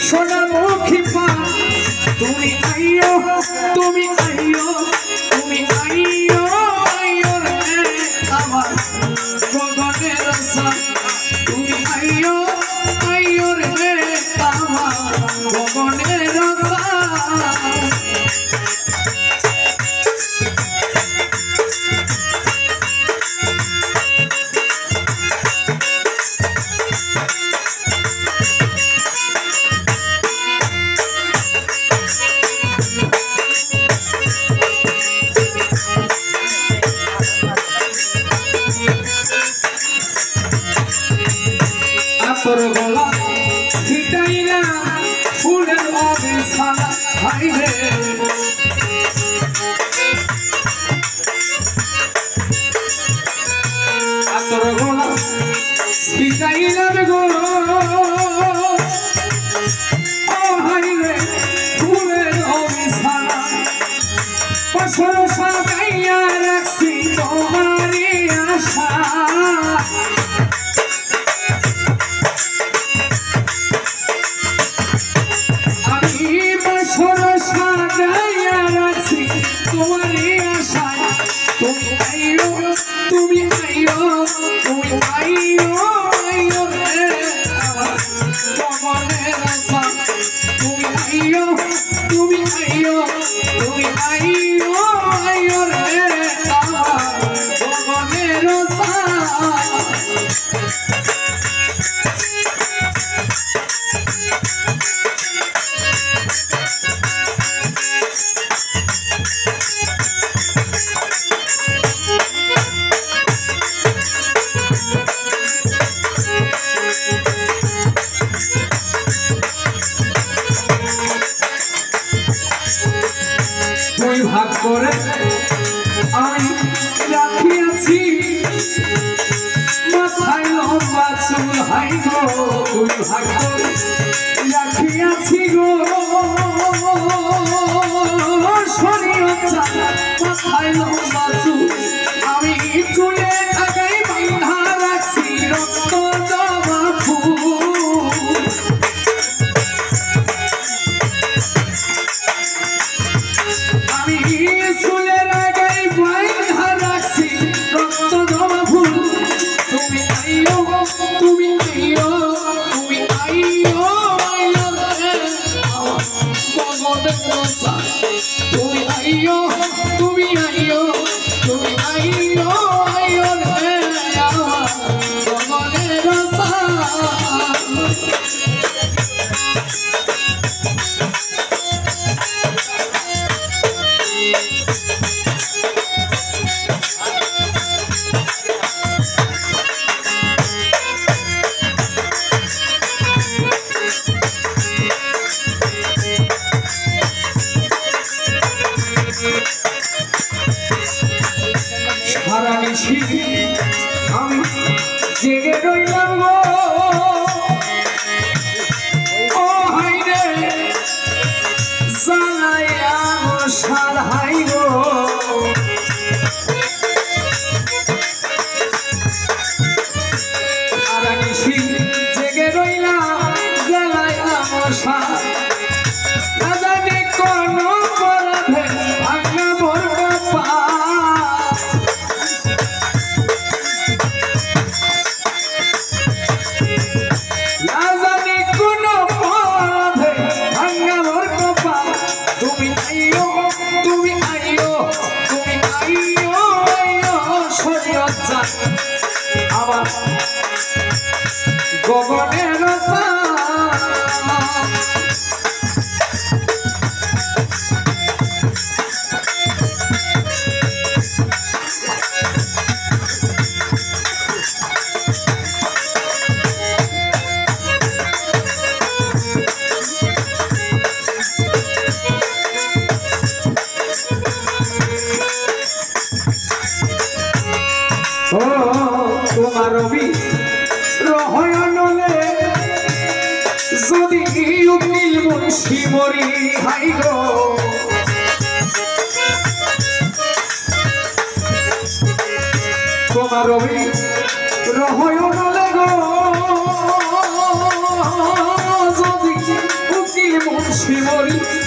সোনামুখী পা তুমি আইও তুমি আইও তুমি আইও আইও রে আমার গগনের রসা তুমি আইও আইও রে আমার গগনের রসা তোর গলা ছিটাইলা ফুলের অবিছানা হাইরে তোর গলা ছিটাইলা গো ও হাইরে ফুলের অবিছানা বছর সাজাইয়া রাখছি তোমারই আশা তুমি আইও তুমি আইও আইও রে আমার গগনের রসা তুমি আইও তুমি আইও তুমি আইও আইও রে আমার গগনের রসা দুই ভাগ করে আমি রাখিয়াছি মাথায় লম্বা চুল হাই গো দুই ভাগ করে রাখিয়াছি গো শরীয়ত মাথায় লম্বা চুল আমি চুলে আগাই বাঁধা রাখছি রক্ত জবা ফুল আমি চুলের আগাই বাঁধা রাখছি রক্ত জবা ফুল তুমি আইও তুমি আইও তুমি আইও আইও রে আমার গগনের রসা তুমি আইও তুমি আইও তুমি আইও আইও রে আমার গগনের রসা সারা নিশি আমি জেগে রইলাম গো ও হাইরে জানাইয়া মশাল হাই গো সারা নিশি জেগে রইলাম জানাইয়া মশাল না জানি কোন অপরাধে ভাঙা মোর কপাল তুমি আইও তুমি আইও তুমি আইও আইও শরীয়ত আমার গগনের রসা তোমার রবি রহয়নলে যদি উকিল মুন্সি মরি হাই গো রবি রহয় নালে গো যদি উকিল মুন্সি মরি